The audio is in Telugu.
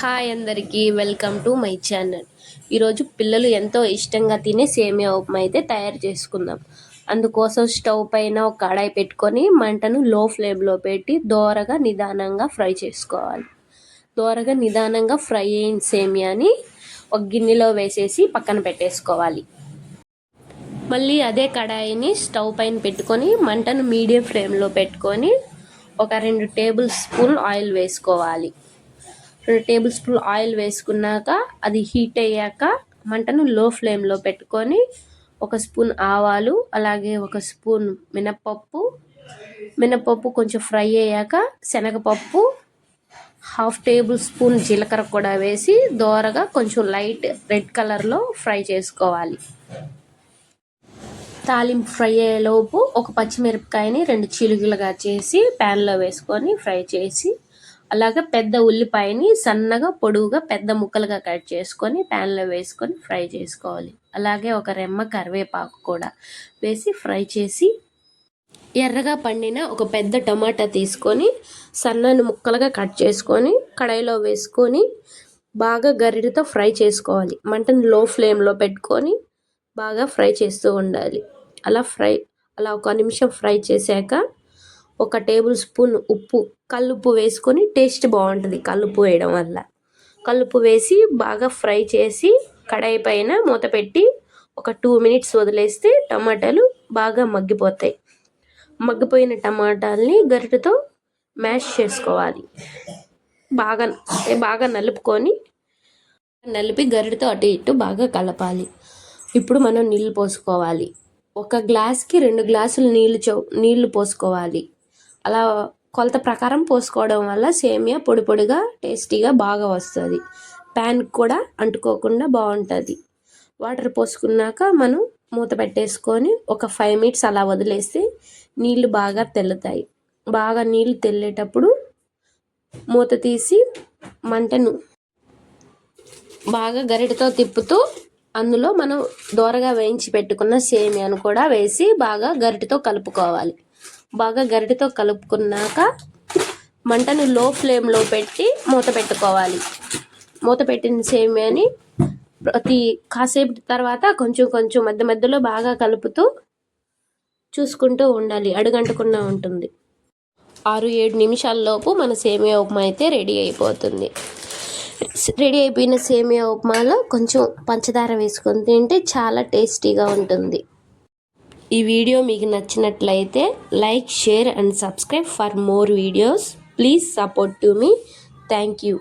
హాయ్ అందరికీ వెల్కమ్ టు మై ఛానల్. ఈరోజు పిల్లలు ఎంతో ఇష్టంగా తినే సేమియా ఉప్మా అయితే తయారు చేసుకుందాం. అందుకోసం స్టవ్ పైన ఒక కడాయి పెట్టుకొని మంటను లో ఫ్లేమ్లో పెట్టి దోరగా నిదానంగా ఫ్రై చేసుకోవాలి. దోరగా నిదానంగా ఫ్రై అయిన సేమియాని ఒక గిన్నెలో వేసేసి పక్కన పెట్టేసుకోవాలి. మళ్ళీ అదే కడాయిని స్టవ్ పైన పెట్టుకొని మంటను మీడియం ఫ్లేమ్లో పెట్టుకొని ఒక 2 టేబుల్ స్పూన్ ఆయిల్ వేసుకోవాలి. 2 టేబుల్ స్పూన్ ఆయిల్ వేసుకున్నాక అది హీట్ అయ్యాక మంటను లో ఫ్లేమ్లో పెట్టుకొని 1 స్పూన్ ఆవాలు, అలాగే 1 స్పూన్ మినపప్పు కొంచెం ఫ్రై అయ్యాక శనగపప్పు, 1/2 టేబుల్ స్పూన్ జీలకర్ర కూడా వేసి దోరగా కొంచెం లైట్ రెడ్ కలర్లో ఫ్రై చేసుకోవాలి. తాలింపు ఫ్రై అయ్యేలోపు ఒక పచ్చిమిరపకాయని 2 చీలికలుగా చేసి ప్యాన్లో వేసుకొని ఫ్రై చేసి, అలాగే పెద్ద ఉల్లిపాయని సన్నగా పొడవుగా పెద్ద ముక్కలుగా కట్ చేసుకొని ప్యాన్లో వేసుకొని ఫ్రై చేసుకోవాలి. అలాగే ఒక రెమ్మ కరివేపాకు కూడా వేసి ఫ్రై చేసి, ఎర్రగా పండిన ఒక పెద్ద టమాటా తీసుకొని సన్నని ముక్కలుగా కట్ చేసుకొని కడాయిలో వేసుకొని బాగా గరిటెతో ఫ్రై చేసుకోవాలి. మంటను లో ఫ్లేమ్లో పెట్టుకొని బాగా ఫ్రై చేస్తూ ఉండాలి. అలా 1 నిమిషం ఫ్రై చేశాక 1 టేబుల్ స్పూన్ ఉప్పు, కల్లుప్పు వేసుకొని టేస్ట్ బాగుంటుంది కల్లుప్పు వేయడం వల్ల. కల్లుప్పు వేసి బాగా ఫ్రై చేసి కడాయి పైన మూత పెట్టి ఒక 2 మినిట్స్ వదిలేస్తే టమాటాలు బాగా మగ్గిపోతాయి. మగ్గిపోయిన టమాటాలని గరిటెతో మ్యాష్ చేసుకోవాలి. బాగా నలిపి గరిటెతో అటు ఇటు బాగా కలపాలి. ఇప్పుడు మనం నీళ్ళు పోసుకోవాలి. 1 గ్లాస్కి 2 గ్లాసులు నీళ్లు పోసుకోవాలి. అలా కొలత ప్రకారం పోసుకోవడం వల్ల సేమియా పొడి పొడిగా టేస్టీగా బాగా వస్తుంది. ప్యాన్కి కూడా అంటుకోకుండా బాగుంటుంది. వాటర్ పోసుకున్నాక మనం మూత పెట్టేసుకొని ఒక 5 మినిట్స్ అలా వదిలేస్తే నీళ్ళు బాగా తెల్లుతాయి. బాగా నీళ్ళు తెల్లేటప్పుడు మూత తీసి మంటను బాగా గరిటెతో తిప్పుతూ అందులో మనం దోరగా వేయించి పెట్టుకున్న సేమియాను కూడా వేసి బాగా గరిటెతో కలుపుకోవాలి. బాగా గరిటెతో కలుపుకున్నాక మంటను లో ఫ్లేమ్లో పెట్టి మూత పెట్టుకోవాలి. మూత పెట్టిన సేమియాని కాసేపు తర్వాత కొంచెం మధ్య మధ్యలో బాగా కలుపుతూ చూసుకుంటూ ఉండాలి, అడుగంటకుండా ఉంటుంది. 6-7 నిమిషాల్లోపు మన సేమియా ఉప్మా అయితే రెడీ అయిపోతుంది. రెడీ అయిపోయిన సేమియా ఉప్మాలో కొంచెం పంచదార వేసుకొని తింటే చాలా టేస్టీగా ఉంటుంది. ఈ వీడియో మీకు నచ్చినట్లయితే like, share and subscribe for more videos. Please support to me. Thank you.